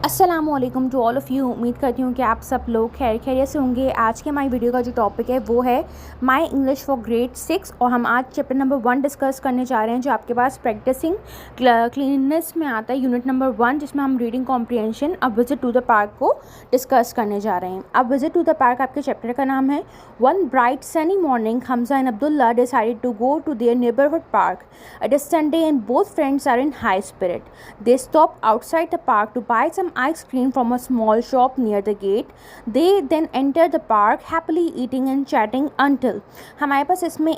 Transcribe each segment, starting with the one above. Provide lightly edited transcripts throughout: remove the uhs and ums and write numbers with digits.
अस्सलामुअलैकुम to all of you. उम्मीद करती हूँ कि आप सब लोग खैर खैरियत से होंगे। आज के हमारी वीडियो का जो टॉपिक है वो है माय इंग्लिश फॉर ग्रेड 6 और हम आज चैप्टर नंबर 1 डिस्कस करने जा रहे हैं जो आपके पास प्रैक्टिसिंग क्लीननेस में आता है, यूनिट नंबर 1, जिसमें हम रीडिंग कॉम्प्रिहेंशन अब विजिट टू द पार्क को डिस्कस करने जा रहे हैं। अब विजिट टू द पार्क आपके चैप्टर का नाम है। One bright sunny morning Hamza and Abdullah decided to go to their neighbourhood park. It is Sunday and both friends are in high spirit. They stop outside the park to buy some ice cream from a small shop near the gate. They then enter the park happily eating and chatting until हमारे पास इसमें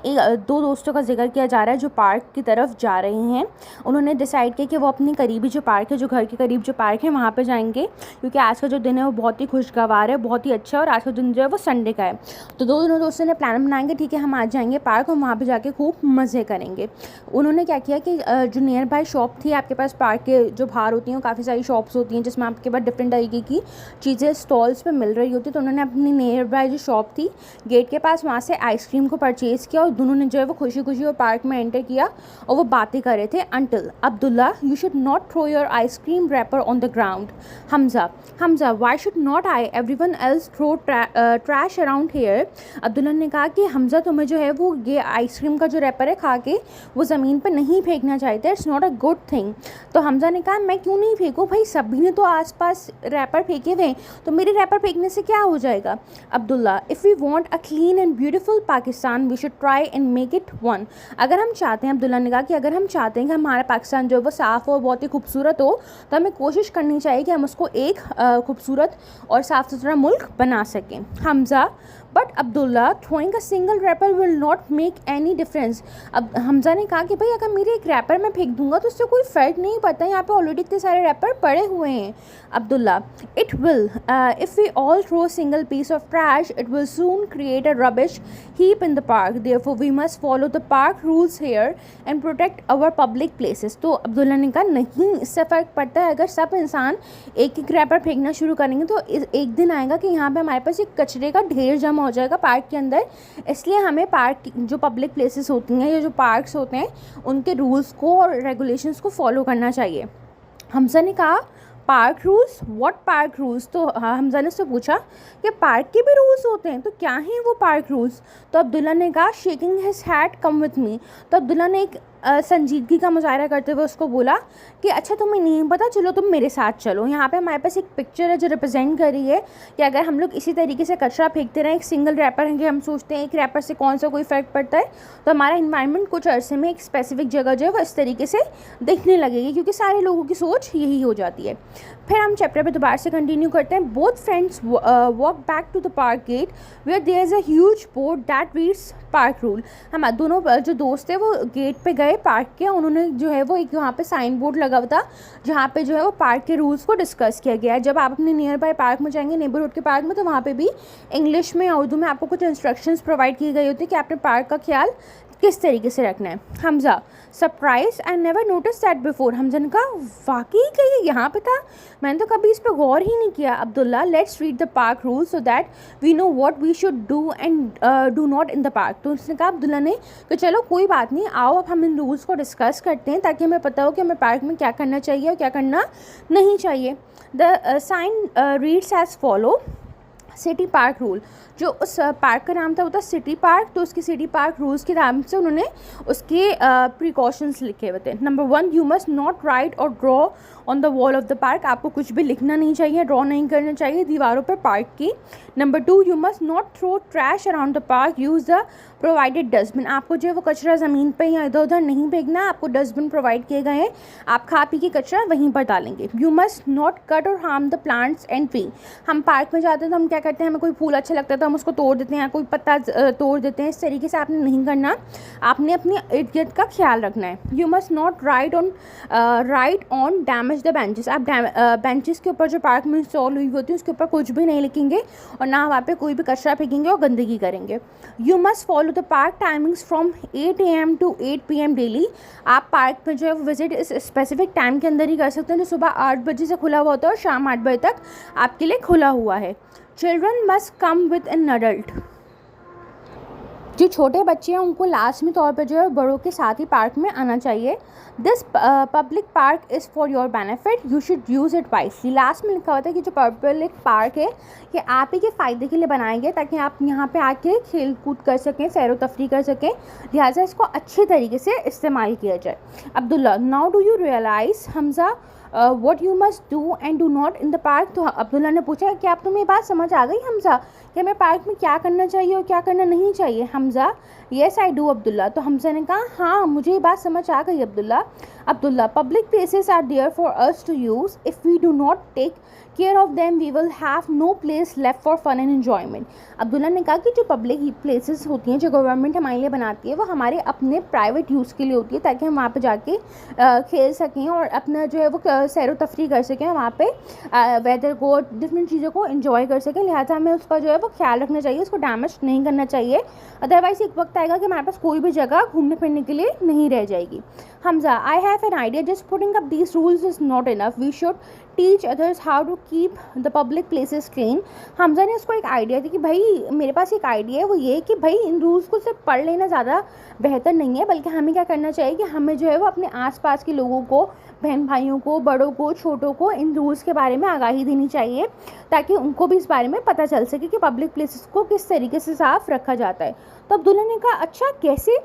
दो दोस्तों का जिक्र किया जा रहा है जो पार्क की तरफ जा रहे हैं। उन्होंने डिसाइड किया कि वो अपनी करीबी जो पार्क है, जो घर के करीब जो पार्क है, वहाँ पे जाएंगे क्योंकि आज का जो दिन है वो बहुत ही खुशगवार है, बहुत ही अच्छा है और आज का दिन जो है वो संडे का है। तो दोनों दोस्तों ने प्लान बनाएंगे, ठीक है हम आज जाएंगे पार्क और वहाँ पर जाके खूब मज़े करेंगे। उन्होंने क्या किया कि जो नियर बाय शॉप थी आपके पास पार्क के जो बाहर होती हैं, काफ़ी सारी शॉप्स होती हैं जिसमें आपके पास डिफरेंट तरीके की चीज़ें स्टॉल्स पे मिल रही होती। तो उन्होंने अपनी नियर बाय जो शॉप थी गेट के पास वहाँ से आइसक्रीम को परचेज़ किया और दोनों ने जो है वो खुशी खुशी वो पार्क में एंटर किया और वो बातें कर रहे थे। Until Abdullah you should not throw your ice cream wrapper on the ground. Hamza why should not I everyone else throw trash around here. Abdullah ने कहा कि हमजा तुम्हें जो है वो ये आइसक्रीम का जो रैपर है खा के वो ज़मीन पर नहीं फेंकना चाहिए, it's not a good thing. तो हमजा ने कहा मैं क्यों नहीं फेंकूँ भाई, सभी ने तो आसपास रैपर फेंके हुए तो मेरे रैपर फेंकने से क्या हो जाएगा। Abdullah if we want a clean and beautiful Pakistan we should try and make it one. अगर हम चाहते हैं, अब्दुल्ला ने कहा कि अगर हम चाहते हैं कि हमारा पाकिस्तान जो है वो साफ़ हो, बहुत ही खूबसूरत हो, तो हमें कोशिश करनी चाहिए कि हम उसको एक खूबसूरत और साफ़ सुथरा मुल्क बना सकें। Hamza but Abdullah throwing a single wrapper will not make any difference. अब हमजा ने कहा कि भाई अगर मेरे एक रैपर मैं फेंक दूंगा तो उससे कोई फ़र्क नहीं पड़ता, यहाँ पे ऑलरेडी इतने सारे रैपर पड़े हुए हैं। Abdullah it will if we all throw single piece of trash it will soon create a rubbish heap in the park, therefore we must follow the park rules here and protect our public places. तो अब्दुल्ला ने कहा नहीं, इससे फ़र्क पड़ता है अगर सब इंसान एक एक रैपर फेंकना शुरू करेंगे तो एक दिन आएगा कि यहाँ पे हमारे पास एक कचरे का ढेर जमा हो जाएगा पार्क के अंदर। इसलिए हमें पार्क जो पब्लिक प्लेसेस होती हैं या जो पार्क्स होते हैं उनके रूल्स को और रेगुलेशंस को फॉलो करना चाहिए। हमजा ने कहा park rules, what park rules. तो हमजा ने उससे पूछा कि पार्क के भी रूल्स होते हैं, तो क्या हैं वो पार्क रूल्स। तो अब्दुल्ला ने कहा shaking his had come with me. तो अब्दुल्ला ने एक संजीदगी का मुजाहरा करते हुए उसको बोला कि अच्छा तुम्हें नहीं पता, चलो तुम मेरे साथ चलो। यहाँ पे हमारे पास एक पिक्चर है जो रिप्रेजेंट कर रही है कि अगर हम लोग इसी तरीके से कचरा फेंकते रहें, एक सिंगल रैपर है कि हम सोचते हैं एक रैपर से कौन सा कोई फ़र्क पड़ता है, तो हमारा इन्वायरमेंट कुछ अरसे में एक स्पेसिफिक जगह जो है वो इस तरीके से दिखने लगेगी क्योंकि सारे लोगों की सोच यही हो जाती है। फिर हम चैप्टर पे दोबारा से कंटिन्यू करते हैं। Both friends walk back to the park gate where there is a huge board that reads park rule. हम दोनों जो दोस्त थे वो गेट पे गए पार्क के, उन्होंने जो है वो एक वहाँ पे साइन बोर्ड लगा हुआ था जहाँ पे जो है वो पार्क के रूल्स को डिस्कस किया गया है। जब आप अपने नियर बाय पार्क में जाएंगे, नेबरहुड के पार्क में, तो वहाँ पे भी इंग्लिश में या उर्दू में आपको कुछ इंस्ट्रक्शंस प्रोवाइड की गई होती है कि आपने पार्क का ख्याल किस तरीके से रखना है। Hamza surprise I never notice that before. Hamza ने कहा वाकई का ये यहाँ पे था, मैंने तो कभी इस पर गौर ही नहीं किया। Abdullah let's read the park rule so that we know what we should do and do not in the park. तो उसने कहा अब्दुल्ला ने कि चलो कोई बात नहीं, आओ अब हम इन रूल्स को डिस्कस करते हैं ताकि हमें पता हो कि हमें पार्क में क्या करना चाहिए और क्या करना नहीं चाहिए। The sign reads as follow city park rule. जो उस पार्क का नाम था वो था सिटी पार्क, तो उसके सिटी पार्क रूल्स के नाम से उन्होंने उसके प्रिकॉशंस लिखे हुए थे। Number 1 you must not write or draw on the wall of the park. आपको कुछ भी लिखना नहीं चाहिए, ड्रॉ नहीं करना चाहिए दीवारों पर पार्क की। Number 2 you must not throw trash around the park, use the provided dustbin. आपको जो है वो कचरा ज़मीन पर या इधर उधर नहीं फेंकना, आपको डस्टबिन प्रोवाइड किए गए हैं, आप खा पी के कचरा वहीं पर डालेंगे। यू मस्ट नॉट कट और harm the plants and tree. हम पार्क में जाते हैं तो हम क्या करते हैं, हमें कोई फूल अच्छा लगता है तो हम उसको तोड़ देते हैं, कोई पत्ता तोड़ देते हैं। इस तरीके से आपने नहीं करना, आपने अपने इर्द गिर्द का ख्याल रखना है। You must not right on damage the benches. आप बेंचेस के ऊपर जो पार्क में इंस्टॉल हुई होती है उसके ऊपर कुछ भी नहीं लिखेंगे और ना वहाँ पे कोई भी कचरा फेंकेंगे और गंदगी करेंगे। You must follow the park timings from 8 AM to 8 PM daily. आप पार्क में जो है वो विजिट इस स्पेसिफिक टाइम के अंदर ही कर सकते हैं जो सुबह 8 बजे से खुला हुआ होता है और शाम 8 बजे तक आपके लिए खुला हुआ है। Children must come with an adult. जो छोटे बच्चे हैं उनको लाजमी तौर पर जो है बड़ों के साथ ही पार्क में आना चाहिए। This public park is for your benefit, you should use it wisely. Last में लिखा होता है कि जो पब्लिक पार्क है ये आप ही के फ़ायदे के लिए बनाए गए ताकि आप यहाँ पे आके खेल कूद कर सकें, सैर व तफरी कर सकें, लिहाजा इसको अच्छी तरीके से इस्तेमाल किया जाए। Abdullah, now do you realise Hamza what you must do and do not in the park. तो अब्दुल्ला ने पूछा कि आप तुम्हें ये बात समझ आ गई हमज़ा कि हमें पार्क में क्या करना चाहिए और क्या करना नहीं चाहिए। Hamza, yes I do Abdullah. तो हमज़ा ने कहा हाँ मुझे ये बात समझ आ गई Abdullah. Abdullah, public places are there for us to use, if we do not take care of them we will have no place left for fun and enjoyment. Abdullah ने कहा कि जो पब्लिक प्लेसेस होती हैं जो गवर्नमेंट हमारे लिए बनाती है वो हमारे अपने प्राइवेट यूज़ के लिए होती है ताकि हम वहाँ पे जाके खेल सकें और अपना जो है वो सैर व तफरी कर सकें, वहाँ पे वेदर को, डिफरेंट चीज़ों को एंजॉय कर सकें। लिहाजा हमें उसका जो है वो ख्याल रखना चाहिए, उसको डैमेज नहीं करना चाहिए, अदरवाइज़ एक वक्त आएगा कि हमारे पास कोई भी जगह घूमने फिरने के लिए नहीं रह जाएगी। Hamza, I have an idea, just putting up these rules is not enough, we should teach others how to keep the public places clean. Hamza ने उसको एक आइडिया दी कि भाई मेरे पास एक आइडिया है, वो ये कि भाई इन रूल्स को सिर्फ पढ़ लेना ज़्यादा बेहतर नहीं है, बल्कि हमें क्या करना चाहिए कि हमें जो है वो अपने आसपास के लोगों को, बहन भाइयों को, बड़ों को, छोटों को इन रूल्स के बारे में आगाही देनी चाहिए ताकि उनको भी इस बारे में पता चल सके कि पब्लिक प्लेसेस को किस तरीके से साफ़ रखा जाता है। तो अब्दुल्ला ने कहा अच्छा कैसे,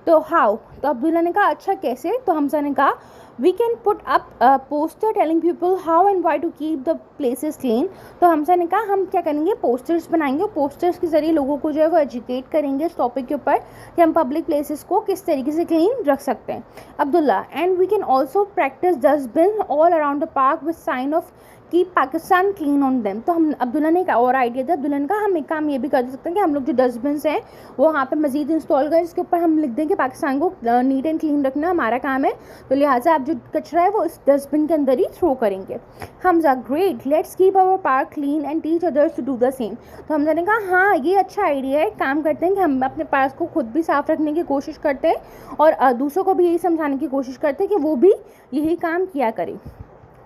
तो हाउ, तो अब्दुल्ला ने कहा अच्छा कैसे, तो हमज़ा ने कहा we can put up poster telling people how and why to keep the places clean. तो हमज़ा ने कहा हम क्या करेंगे, पोस्टर्स बनाएंगे, पोस्टर्स के ज़रिए लोगों को जो है वो एजुकेट करेंगे इस टॉपिक के ऊपर कि हम पब्लिक प्लेसेस को किस तरीके से क्लीन रख सकते हैं। Abdullah, and we can also practice dustbin all around the park with sign of कि पाकिस्तान क्लीन ऑन देम। तो हम अब्दुल्ला ने एक और आइडिया दिया, अब्दुल्ला ने कहा हम एक काम ये भी कर सकते हैं कि हम लोग जो डस्टबिन हैं वो वहाँ पे मज़ीद इंस्टॉल करें जिसके ऊपर हम लिख दें कि पाकिस्तान को नीट एंड क्लीन रखना हमारा काम है, तो लिहाजा आप जो कचरा है वो इस डस्टबिन के अंदर ही थ्रो करेंगे। Hamza, great, let's keep our park clean and teach others to do the same. तो हमज़ा ने कहा हाँ ये अच्छा आइडिया है, काम करते हैं कि हम अपने पार्क को खुद भी साफ़ रखने की कोशिश करते हैं और दूसरों को भी यही समझाने की कोशिश करते हैं कि वो भी यही काम किया करें।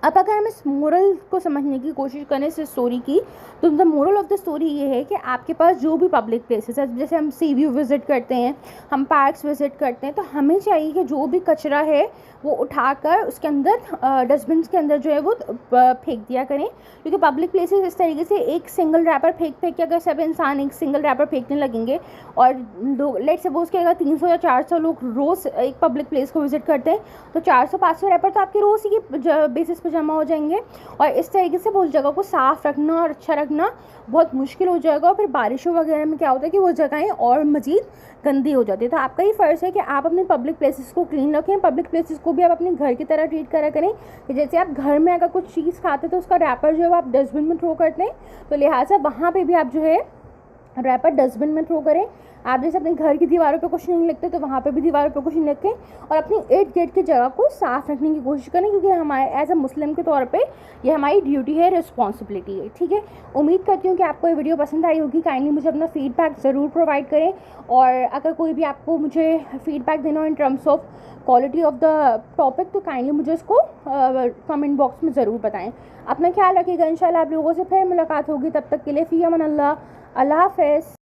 अब अगर हम इस मोरल को समझने की कोशिश करें इस स्टोरी की, तो the moral of the story ये है कि आपके पास जो भी पब्लिक प्लेसेस है, जैसे हम सी व्यू विज़िट करते हैं, हम पार्क्स विज़िट करते हैं, तो हमें चाहिए कि जो भी कचरा है वो उठाकर उसके अंदर डस्टबिन के अंदर जो है वो फेंक दिया करें, क्योंकि पब्लिक प्लेसेस इस तरीके से एक सिंगल रैपर फेंक के अगर सब इंसान एक सिंगल रैपर फेंकने लगेंगे और लेट सपोज कि अगर 300 या 400 लोग रोज़ एक पब्लिक प्लेस को विज़िट करते हैं तो 400-500 रैपर तो आपके रोज़ ही बेसिस पर जमा हो जाएंगे और इस तरीके से उस जगह को साफ़ रखना और अच्छा रखना बहुत मुश्किल हो जाएगा और फिर बारिशों वगैरह में क्या होता है कि वो जगहें और मज़ीद गंदी हो जाती है। तो आपका ही फ़र्ज़ है कि आप अपने पब्लिक प्लेसेस को क्लीन रखें, पब्लिक प्लेसेस को भी आप अपने घर की तरह ट्रीट करा करें कि जैसे आप घर में अगर कुछ चीज़ खाते तो उसका रैपर जो है वो आप डस्टबिन में थ्रो करते हैं, तो लिहाजा वहाँ पर भी आप जो है रैपर डस्टबिन में थ्रो करें। आप जैसे अपने घर की दीवारों पे कुछ नहीं लिखते तो वहाँ पे भी दीवारों पे कुछ नहीं लिखें और अपनी इर्द गिर्द की जगह को साफ़ रखने की कोशिश करें, क्योंकि हमारे एज अ मुस्लिम के तौर पे ये हमारी ड्यूटी है, रिस्पॉन्सिबिलिटी है। ठीक है, उम्मीद करती हूँ कि आपको ये वीडियो पसंद आई होगी। काइंडली मुझे अपना फीडबैक ज़रूर प्रोवाइड करें और अगर कोई भी आपको मुझे फीडबैक देना हो in terms of quality of the topic तो काइंडली मुझे उसको कमेंट बॉक्स में ज़रूर बताएं। अपना ख्याल रखिएगा, इंशाल्लाह आप लोगों से फिर मुलाकात होगी, तब तक के लिए फ़ी अमन अल्लाह, अल्लाह हाफ़िज़।